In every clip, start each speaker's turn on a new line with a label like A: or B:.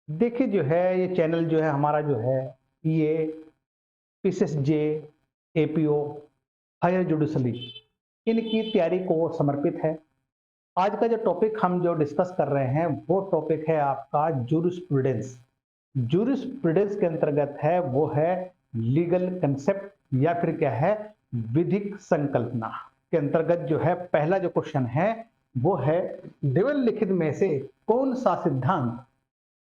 A: देखिए जो है ये चैनल जो है हमारा जो है ये पीसीएसजे, एपीओ, हायर जुडिशरी इनकी तैयारी को समर्पित है। आज का जो टॉपिक हम जो डिस्कस कर रहे हैं वो टॉपिक है आपका जूरिस्प्रूडेंस। जूरिस्प्रूडेंस के अंतर्गत है वो है लीगल कंसेप्ट या फिर क्या है विधिक संकल्पना के अंतर्गत जो है पहला जो क्वेश्चन है वो है निम्नलिखित में से कौन सा सिद्धांत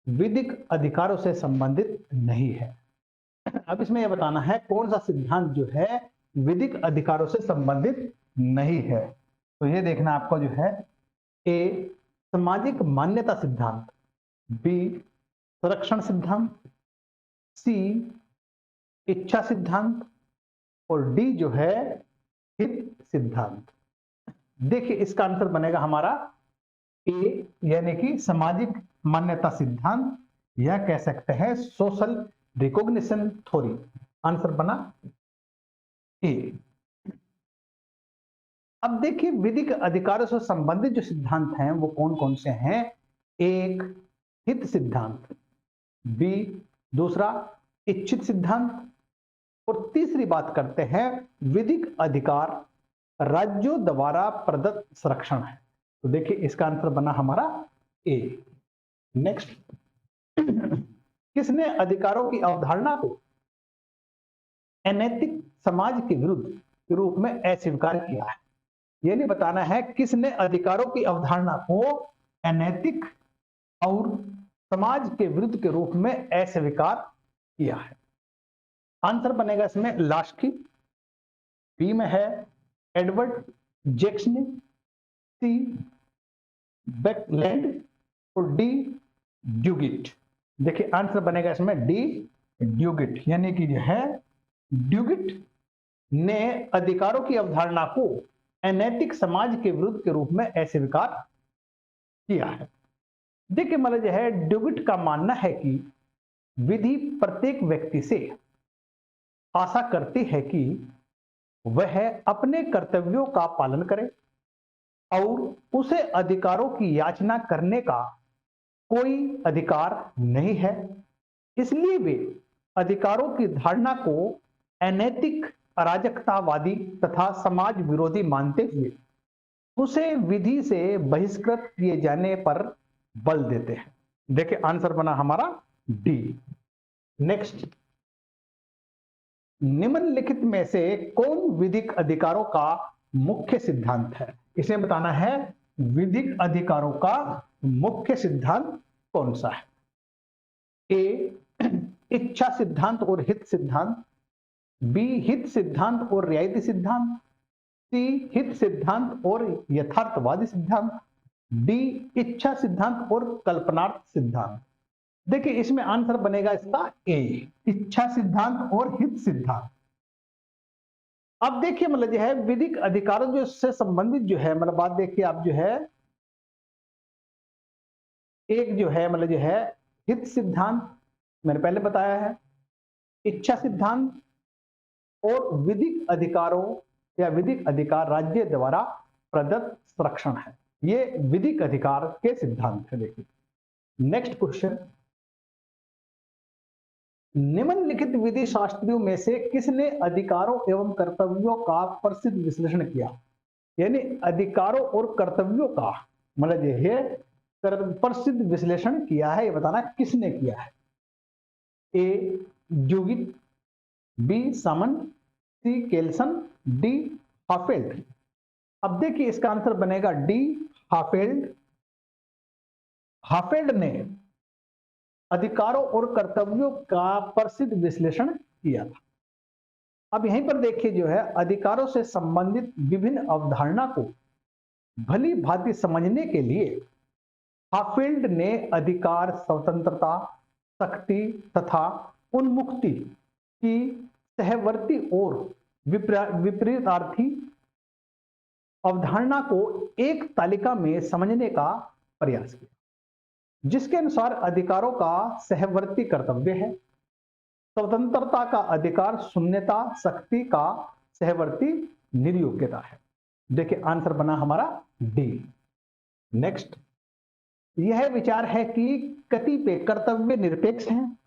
A: विधिक अधिकारों से संबंधित नहीं है। अब इसमें यह बताना है कौन सा सिद्धांत जो है विधिक अधिकारों से संबंधित नहीं है। तो ये देखना आपको जो है ए सामाजिक मान्यता सिद्धांत, बी संरक्षण सिद्धांत, सी इच्छा सिद्धांत और डी जो है हित सिद्धांत। देखिए इसका आंसर बनेगा हमारा ए यानी कि सामाजिक मान्यता सिद्धांत या कह सकते हैं सोशल रिकॉग्निशन थ्योरी। आंसर बना ए। अब देखिए विधिक अधिकारों से संबंधित जो सिद्धांत हैं वो कौन कौन से हैं। एक हित सिद्धांत, बी दूसरा इच्छित सिद्धांत और तीसरी बात करते हैं विधिक अधिकार राज्यों द्वारा प्रदत्त संरक्षण है। तो देखिए इसका आंसर बना हमारा ए। नेक्स्ट, किसने अधिकारों की अवधारणा को अनैतिक समाज के विरुद्ध के रूप में अस्वीकार किया है। यह नहीं बताना है किसने अधिकारों की अवधारणा को अनैतिक और समाज के विरुद्ध के रूप में अस्वीकार किया है। आंसर बनेगा इसमें लास्की, बी में है एडवर्ड जैक्सन, सी बेकलैंड और डी ड्यूगिट। देखिए आंसर बनेगा इसमें डी ड्यूगिट यानी कि जो है ड्यूगिट ने अधिकारों की अवधारणा को अनैतिक समाज के विरुद्ध के रूप में अस्वीकार किया है। देखिए मतलब जो है ड्यूगिट का मानना है कि विधि प्रत्येक व्यक्ति से आशा करती है कि वह अपने कर्तव्यों का पालन करे और उसे अधिकारों की याचना करने का कोई अधिकार नहीं है। इसलिए वे अधिकारों की धारणा को अनैतिक, अराजकतावादी तथा समाज विरोधी मानते हुए उसे विधि से बहिष्कृत किए जाने पर बल देते हैं। देखिए आंसर बना हमारा डी। नेक्स्ट, निम्नलिखित में से कौन विधिक अधिकारों का मुख्य सिद्धांत है। इसे बताना है विधिक अधिकारों का मुख्य सिद्धांत कौन सा है। ए इच्छा सिद्धांत और हित सिद्धांत, बी हित सिद्धांत और रियायती सिद्धांत, सी हित सिद्धांत और यथार्थवादी सिद्धांत, डी इच्छा सिद्धांत और कल्पनार्थ सिद्धांत। देखिए इसमें आंसर बनेगा इसका ए इच्छा सिद्धांत और हित सिद्धांत। अब देखिए मतलब जो है विधिक अधिकारों जो से संबंधित जो है मतलब बात देखिए आप जो है एक जो है मतलब जो है हित सिद्धांत मैंने पहले बताया है, इच्छा सिद्धांत और विधिक अधिकारों या विधिक अधिकार राज्य द्वारा प्रदत्त संरक्षण है। ये विधिक अधिकार के सिद्धांत है। देखिए नेक्स्ट क्वेश्चन, निम्नलिखित विधि शास्त्रियों में से किसने अधिकारों एवं कर्तव्यों का प्रसिद्ध विश्लेषण किया। यानी अधिकारों और कर्तव्यों का मतलब ये प्रसिद्ध विश्लेषण किया है, ये बताना किसने किया है। ए ड्यूगिट, बी सामन, सी केल्सन, डी हाफेल्ड। अब देखिए इसका आंसर बनेगा डी हाफेल्ड। हाफेल्ड ने अधिकारों और कर्तव्यों का प्रसिद्ध विश्लेषण किया था। अब यहीं पर देखिए जो है अधिकारों से संबंधित विभिन्न अवधारणा को भली भांति समझने के लिए हाफेल्ड ने अधिकार, स्वतंत्रता, शक्ति तथा उन्मुक्ति की सहवर्ती और विपरीतार्थी अवधारणा को एक तालिका में समझने का प्रयास किया, जिसके अनुसार अधिकारों का सहवर्ती कर्तव्य है, स्वतंत्रता का अधिकार शून्यता, शक्ति का सहवर्ती निर्योग्यता है। देखिए आंसर बना हमारा डी। नेक्स्ट, यह विचार है कि कतिपय कर्तव्य निरपेक्ष हैं,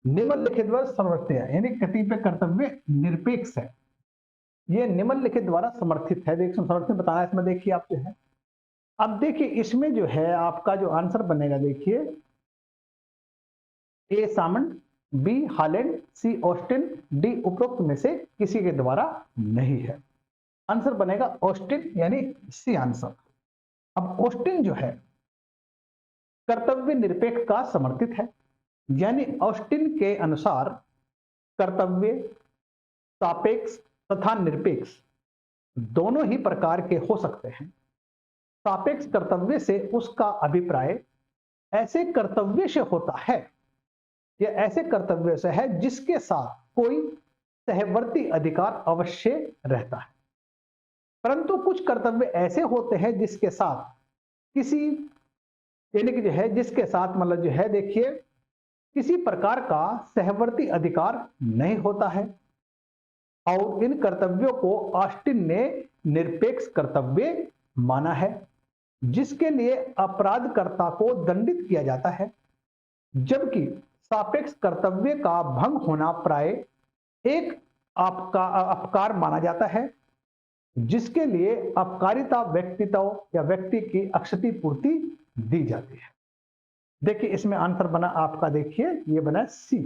A: निम्नलिखित द्वारा समर्थित है, यानी कतिपय कर्तव्य निरपेक्ष है, ये निम्नलिखित द्वारा समर्थित है। देखिए समर्थित बताना है इसमें, देखिए आप जो है, अब देखिए इसमें जो है आपका जो आंसर बनेगा, देखिए ए सामंत, बी हालैंड, सी ऑस्टिन, डी उपरोक्त में से किसी के द्वारा नहीं है। आंसर बनेगा ऑस्टिन यानी सी आंसर। अब ऑस्टिन जो है कर्तव्य निरपेक्ष का समर्थित है, यानी ऑस्टिन के अनुसार कर्तव्य सापेक्ष तथा निरपेक्ष दोनों ही प्रकार के हो सकते हैं। सापेक्ष कर्तव्य से उसका अभिप्राय ऐसे कर्तव्य से होता है, यह ऐसे कर्तव्य से है जिसके साथ कोई सहवर्ती अधिकार अवश्य रहता है, परंतु कुछ कर्तव्य ऐसे होते हैं जिसके साथ किसी, यानी कि जो है जिसके साथ मतलब जो है देखिए किसी प्रकार का सहवर्ती अधिकार नहीं होता है, और इन कर्तव्यों को ऑस्टिन ने निरपेक्ष कर्तव्य माना है, जिसके लिए अपराधकर्ता को दंडित किया जाता है, जबकि सापेक्ष कर्तव्य का भंग होना प्राय एक आपका अपकार माना जाता है, जिसके लिए अपकारिता व्यक्तित्व या व्यक्ति की क्षतिपूर्ति दी जाती है। देखिए इसमें आंसर बना आपका, देखिए ये बना सी।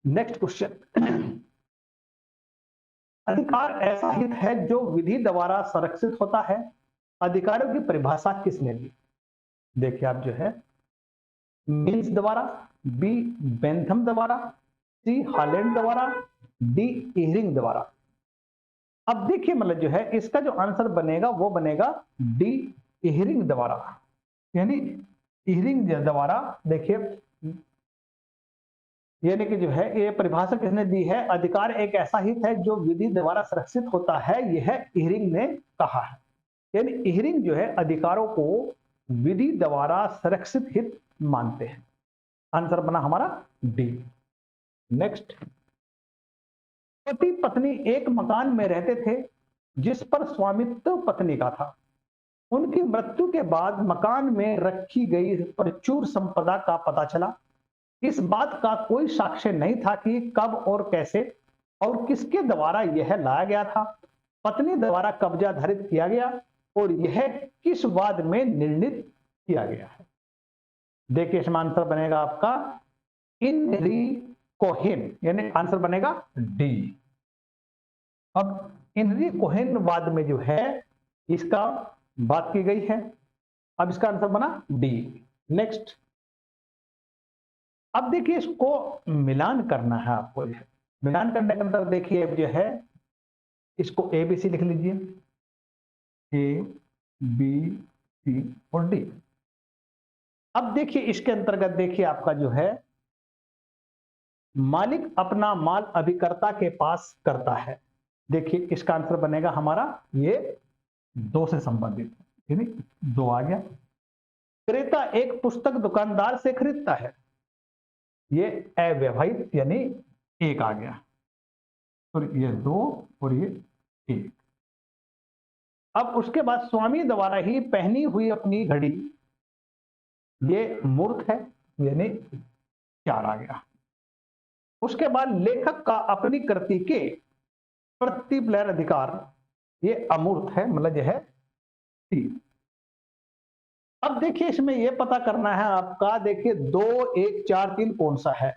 A: नेक्स्ट क्वेश्चन, अधिकार ऐसा हित है जो विधि द्वारा संरक्षित होता है, अधिकारों की परिभाषा किसने दी? देखिए आप जो है मिल्स द्वारा, बी बेंथम द्वारा, सी हालैंड द्वारा, डी इहरिंग द्वारा। अब देखिए मतलब जो है इसका जो आंसर बनेगा वो बनेगा डी इहरिंग द्वारा, यानी इहरिंग द्वारा। देखिए यानी कि जो है ये परिभाषा किसने दी है, अधिकार एक ऐसा हित है जो विधि द्वारा संरक्षित होता है, यह इहरिंग ने कहा है। यानी इहरिंग जो है अधिकारों को विधि द्वारा संरक्षित हित मानते हैं। आंसर बना हमारा डी। नेक्स्ट, पति पत्नी एक मकान में रहते थे जिस पर स्वामित्व पत्नी का था। उनकी मृत्यु के बाद मकान में रखी गई प्रचुर संपदा का पता चला। इस बात का कोई साक्ष्य नहीं था कि कब और कैसे और किसके द्वारा यह लाया गया था, पत्नी द्वारा कब्जा धारित किया गया और यह किस वाद में निर्णित किया गया है। देखिए इसमें आंसर बनेगा आपका इनरी कोहेन, यानी आंसर बनेगा डी। अब इनरी कोहेन वाद में जो है इसका बात की गई है, अब इसका आंसर बना डी। नेक्स्ट, अब देखिए इसको मिलान करना है आपको, मिलान करने के अंदर देखिए अब जो है इसको ए बी सी लिख लीजिए, ए बी सी और डी। अब देखिए इसके अंतर्गत देखिए आपका जो है मालिक अपना माल अभिकर्ता के पास करता है। देखिए इसका आंसर बनेगा हमारा ये दो से संबंधित, यानी दो आ गया। क्रेता एक पुस्तक दुकानदार से खरीदता है, ये अव्यवहित यानी एक आ गया, और ये दो और ये एक। अब उसके बाद स्वामी द्वारा ही पहनी हुई अपनी घड़ी, ये मूर्त है यानी चार आ गया। उसके बाद लेखक का अपनी कृति के प्रतिप्लय अधिकार, ये अमूर्त है, मतलब यह है तीन। अब देखिए इसमें यह पता करना है आपका, देखिए 2 1 4 3 कौन सा है।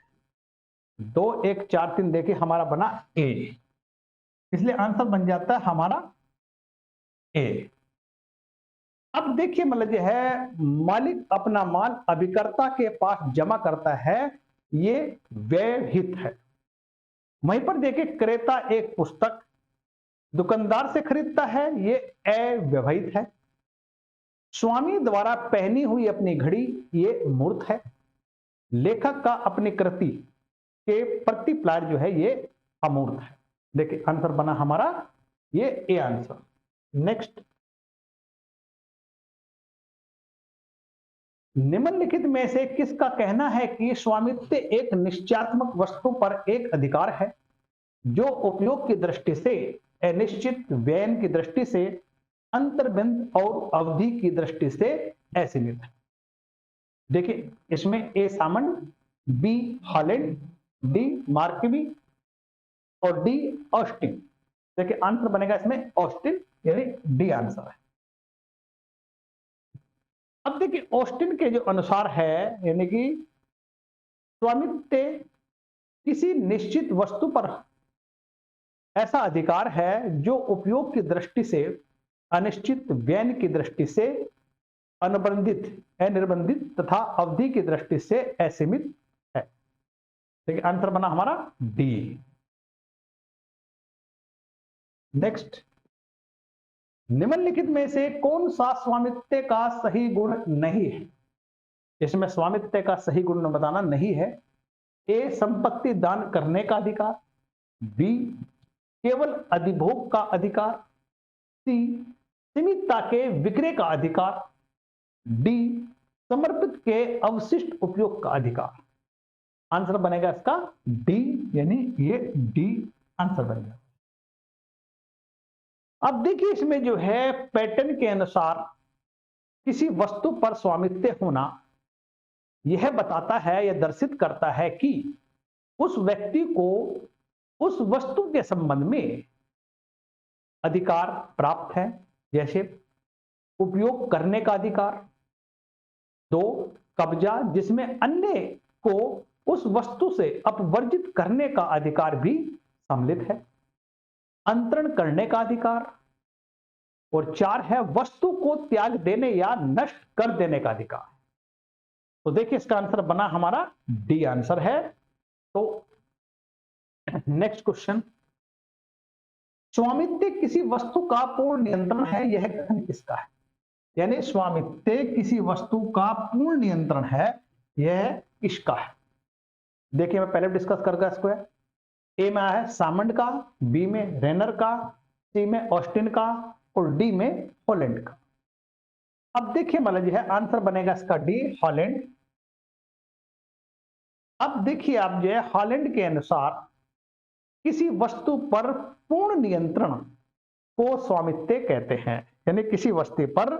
A: 2 1 4 3 देखिए हमारा बना ए, इसलिए आंसर बन जाता है हमारा ए। अब देखिए मतलब यह है मालिक अपना माल अभिकर्ता के पास जमा करता है, ये व्यहित है। वहीं पर देखिए क्रेता एक पुस्तक दुकानदार से खरीदता है, ये अव्यवहित है। स्वामी द्वारा पहनी हुई अपनी घड़ी, ये मूर्त है। लेखक का अपनी कृति के प्रतिप्लाय जो है ये अमूर्त है। देखिए आंसर बना हमारा ये ए आंसर। नेक्स्ट, निम्नलिखित में से किसका कहना है कि स्वामित्व एक निश्चयात्मक वस्तु पर एक अधिकार है जो उपयोग की दृष्टि से अनिश्चित, व्ययन की दृष्टि से, अंतर्बिंद और अवधि की दृष्टि से असीमित है। देखिए इसमें ए सामंड, बी हॉलैंड, डी मार्कवी और डी ऑस्टिन। देखिए आंसर बनेगा इसमें ऑस्टिन, यानी डी आंसर है। अब देखिए ऑस्टिन के जो अनुसार है, यानी कि स्वामित्व किसी निश्चित वस्तु पर ऐसा अधिकार है जो उपयोग की दृष्टि से अनिश्चित, व्यय की दृष्टि से अनिर्बंधित, तथा अवधि की दृष्टि से असीमित है। देखिए आंसर बना हमारा डी। नेक्स्ट, निम्नलिखित में से कौन सा स्वामित्व का सही गुण नहीं है? इसमें स्वामित्व का सही गुण बताना नहीं है। ए संपत्ति दान करने का अधिकार, बी केवल अधिभोग का अधिकार, सी सीमितता के विक्रय का अधिकार, डी समर्पित के अवशिष्ट उपयोग का अधिकार। आंसर बनेगा इसका डी, यानी ये डी आंसर बनेगा। अब देखिए इसमें जो है पैटर्न के अनुसार किसी वस्तु पर स्वामित्व होना यह बताता है या दर्शित करता है कि उस व्यक्ति को उस वस्तु के संबंध में अधिकार प्राप्त है। जैसे उपयोग करने का अधिकार, दो कब्जा जिसमें अन्य को उस वस्तु से अपवर्जित करने का अधिकार भी सम्मिलित है, अंतरण करने का अधिकार, और चार है वस्तु को त्याग देने या नष्ट कर देने का अधिकार। तो देखिए इसका आंसर बना हमारा डी आंसर है। तो नेक्स्ट क्वेश्चन, स्वामित्व किसी वस्तु का पूर्ण नियंत्रण है, यह कथन किसका है? यानी स्वामित्व किसी वस्तु का पूर्ण नियंत्रण है, यह किसका है? देखिए मैं पहले डिस्कस कर गया इसको। ए में है सामंड का, बी में रेनर का, सी में ऑस्टिन का और डी में हॉलैंड का। अब देखिए मतलब जो है आंसर बनेगा इसका डी हॉलैंड। अब देखिए आप जो है हॉलैंड के अनुसार किसी वस्तु पर पूर्ण नियंत्रण को स्वामित्व कहते हैं, यानी किसी वस्तु पर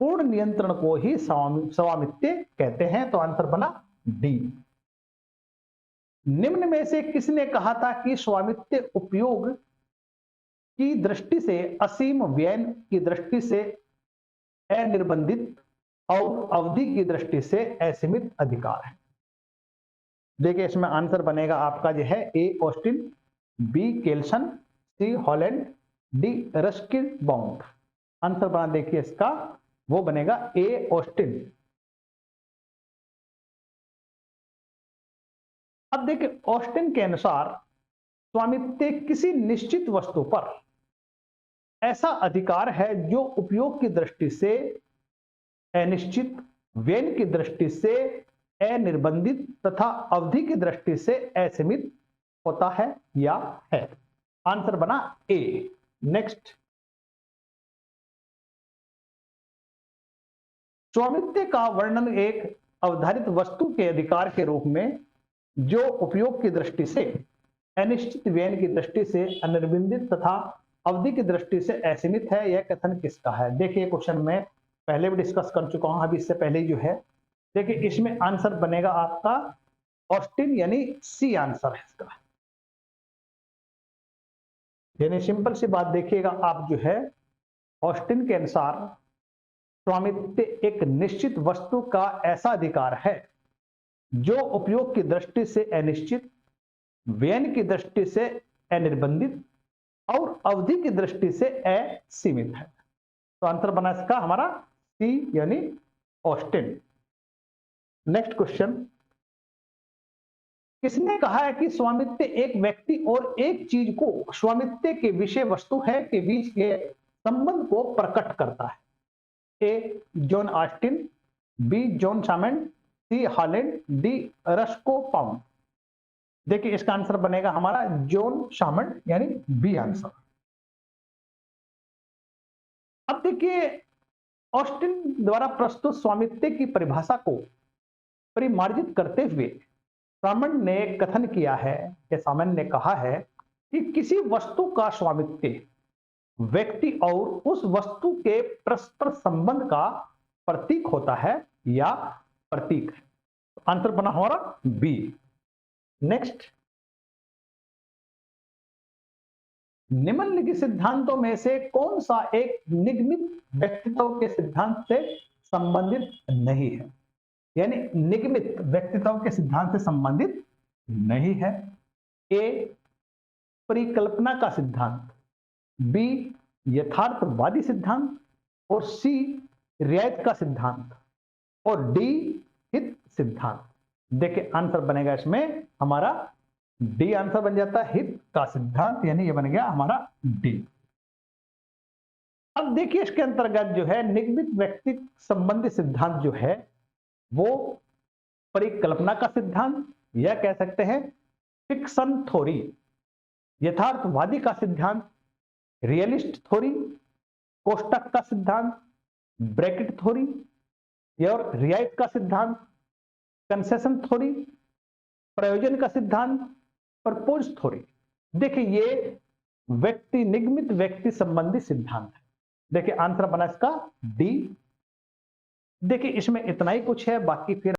A: पूर्ण नियंत्रण को ही स्वामित्व कहते हैं। तो आंसर बना डी। निम्न में से किसने कहा था कि स्वामित्व उपयोग की दृष्टि से असीम, व्यय की दृष्टि से अनिर्बंधित और अवधि की दृष्टि से असीमित अधिकार है? देखिए इसमें आंसर बनेगा आपका जो है A Austin, B Kelsen, C Holland, D Roscoe Pound. Answer बना देखिए इसका, वो बनेगा ए ऑस्टिन। अब देखिए ऑस्टिन के अनुसार स्वामित्व किसी निश्चित वस्तु पर ऐसा अधिकार है जो उपयोग की दृष्टि से अनिश्चित, व्यय की दृष्टि से अनिर्बंधित तथा अवधि की दृष्टि से असीमित होता है या है। आंसर बना ए। नेक्स्ट, स्वामित्व का वर्णन एक अवधारित वस्तु के अधिकार के रूप में जो उपयोग की दृष्टि से अनिश्चित, व्यय की दृष्टि से अनिर्बंधित तथा अवधि की दृष्टि से असीमित है, यह कथन किसका है? देखिए क्वेश्चन में पहले भी डिस्कस कर चुका हूं, अभी इससे पहले जो है देखिए इसमें आंसर बनेगा आपका ऑस्टिन, यानी सी आंसर है इसका। यानी सिंपल सी बात देखिएगा आप जो है ऑस्टिन के अनुसार स्वामित्व एक निश्चित वस्तु का ऐसा अधिकार है जो उपयोग की दृष्टि से अनिश्चित, व्यय की दृष्टि से अनिर्बंधित और अवधि की दृष्टि से असीमित है। तो आंसर बना इसका हमारा सी, यानी ऑस्टिन। नेक्स्ट क्वेश्चन, किसने कहा है कि स्वामित्व एक व्यक्ति और एक चीज को स्वामित्व के विषय वस्तु है के बीच के संबंध को प्रकट करता है? A John Austin, B John Salmond, C Holland, D Roscoe Pound. देखिए इसका आंसर बनेगा हमारा जॉन सामंड, यानी बी आंसर। अब देखिए ऑस्टिन द्वारा प्रस्तुत स्वामित्व की परिभाषा को परिमार्जित करते हुए सामंड ने कथन किया है, या सामंड ने कहा है कि किसी वस्तु का स्वामित्व व्यक्ति और उस वस्तु के परस्पर संबंध का प्रतीक होता है या प्रतीक है। आंसर बना हमारा बी। नेक्स्ट, निम्नलिखित सिद्धांतों में से कौन सा एक निगमित व्यक्तित्व के सिद्धांत से संबंधित नहीं है? यानी निगमित व्यक्तित्व के सिद्धांत से संबंधित नहीं है। ए, परिकल्पना का सिद्धांत, बी, यथार्थवादी सिद्धांत, और सी, रियायत का सिद्धांत, और डी, हित सिद्धांत। देखिए आंसर बनेगा इसमें हमारा डी आंसर बन जाता है, हित का सिद्धांत, यानी ये बन गया हमारा डी। अब देखिए इसके अंतर्गत जो है निगमित व्यक्ति संबंधी सिद्धांत जो है वो परिकल्पना का सिद्धांत, या कह सकते हैं फिक्शन थ्योरी, यथार्थवादी का सिद्धांत, रियलिस्ट थ्योरी, कोष्टक का सिद्धांत, ब्रैकेट थ्योरी, और रियायत का सिद्धांत, कंसेशन थ्योरी, प्रयोजन का सिद्धांत, प्रपोज थ्योरी। देखिए ये व्यक्ति निगमित व्यक्ति संबंधी सिद्धांत है। देखिए आंसर बना इसका डी। देखिए इसमें इतना ही कुछ है, बाकी फिर